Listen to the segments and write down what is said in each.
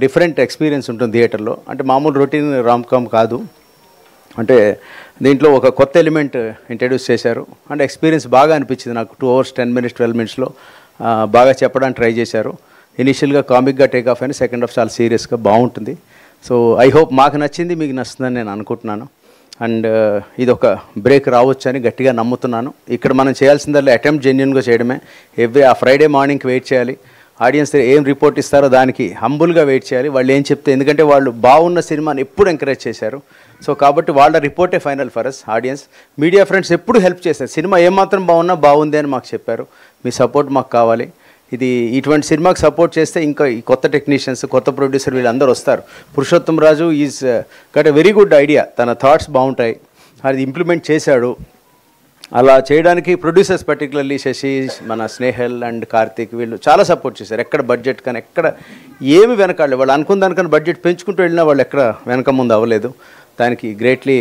Different experience ఉంటుంది థియేటర్లో. అంటే మామూలు రొటీన్ రామ్ కామ్ కాదు. అంటే దీంట్లో ఒక కొత్త ఎలిమెంట్ ఇంట్రడ్యూస్ చేశారు. అంటే ఎక్స్పీరియన్స్ బాగా అనిపించింది నాకు. 2 hours 10 minutes 12 minutesలో బాగా చెప్పడానికి ట్రై చేశారు. ఇనిషియల్గా కామిక్గా టేక్ ఆఫ్ అయిన సెకండ్ హాఫ్ చాలా సీరియస్గా బాగుంటుంది. సో ఐ హోప్ మాకు నచ్చింది, మీకు నచ్చుతుందని నేను అనుకుంటున్నాను. అండ్ ఇది ఒక బ్రేక్ రావచ్చు అని గట్టిగా నమ్ముతున్నాను. ఇక్కడ మనం చేయాల్సిందల్లా అటెంప్ట్ జెన్యున్గా చేయడమే. ఆ ఫ్రైడే మార్నింగ్కి వెయిట్ చేయాలి. ఆడియన్స్ ఏం రిపోర్ట్ ఇస్తారో దానికి హంబుల్గా వెయిట్ చేయాలి. వాళ్ళు ఏం చెప్తే, ఎందుకంటే వాళ్ళు బాగున్న సినిమాని ఎప్పుడు ఎంకరేజ్ చేశారు. సో కాబట్టి వాళ్ళ రిపోర్టే final for us. Audience, media friends ఎప్పుడు హెల్ప్ చేశారు. సినిమా ఏమాత్రం బాగున్నా బాగుంది అని మాకు చెప్పారు. మీ సపోర్ట్ మాకు కావాలి. ఇటువంటి సినిమాకి సపోర్ట్ చేస్తే ఇంకా ఈ కొత్త టెక్నీషియన్స్, కొత్త ప్రొడ్యూసర్ వీళ్ళందరూ వస్తారు. Purushottam Raju is got a very good idea. తన థాట్స్ బాగుంటాయి, అది ఇంప్లిమెంట్ చేశాడు. అలా చేయడానికి ప్రొడ్యూసర్స్ పర్టికులర్లీ శశి, మన స్నేహల్ అండ్ కార్తీక్ వీళ్ళు చాలా సపోర్ట్ చేశారు. ఎక్కడ బడ్జెట్ కానీ ఎక్కడ ఏమి వెనకాడలేదు. వాళ్ళు అనుకున్న దానికన్నా బడ్జెట్ పెంచుకుంటూ వెళ్ళినా వాళ్ళు ఎక్కడ వెనక ముందు అవ్వలేదు. దానికి greatly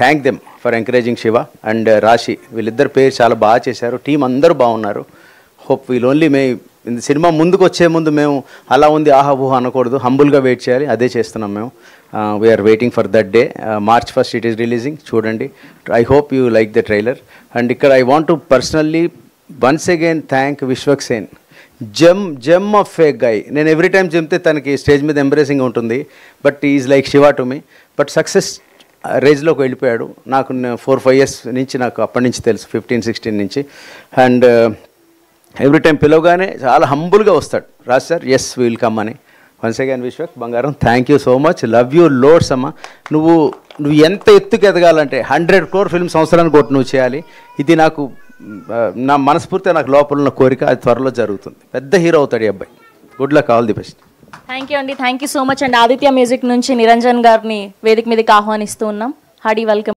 thank them for encouraging Shiva and రాశి. వీళ్ళిద్దరు పేరు చాలా బాగా చేశారు. టీం అందరూ బాగున్నారు. హోప్ వీల్ ఓన్లీ సినిమా ముందుకు వచ్చే ముందు మేము అలా ఉంది ఆహా ఊహా అనకూడదు, హంబుల్గా వెయిట్ చేయాలి. అదే చేస్తున్నాం మేము. We are waiting for that day. March 1st it is releasing. చూడండి. I hope you like the trailer. And ఇక్కడ I want to personally once again thank Vishwaksen. Gem of a guy. నేను ఎవ్రీ టైం చెప్తే తనకి stage మీద embarrassing ఉంటుంది, but is like Shiva to me. But success రేంజ్లోకి వెళ్ళిపోయాడు. నాకు 4-5 years నుంచి, నాకు అప్పటి నుంచి తెలుసు, 15-16 నుంచి. అండ్ ఎవ్రీ టైం పిలవగానే చాలా హంబుల్గా వస్తాడు. Raj sir yes will come అని. వన్స్ అగైన్ విశ్వక్ బంగారం, thank you so much. Love you loads అమ్మ. నువ్వు ఎంత ఎత్తుకు ఎదగాలంటే 100 crore ఫిల్మ్ సంవత్సరానికి ఒకటి నువ్వు చేయాలి. ఇది నాకు నా మనస్ఫూర్తిగా నాకు లోపల ఉన్న కోరిక. అది త్వరలో జరుగుతుంది. పెద్ద హీరో అవుతాడు ఈ అబ్బాయి. Good luck, all the best. Thank you అండి. థ్యాంక్ యూ సో మచ్ అండి. ఆదిత్య మ్యూజిక్ నుంచి నిరంజన్ గారిని వేదిక మీదకి ఆహ్వానిస్తూ ఉన్నాం. Hardy welcome.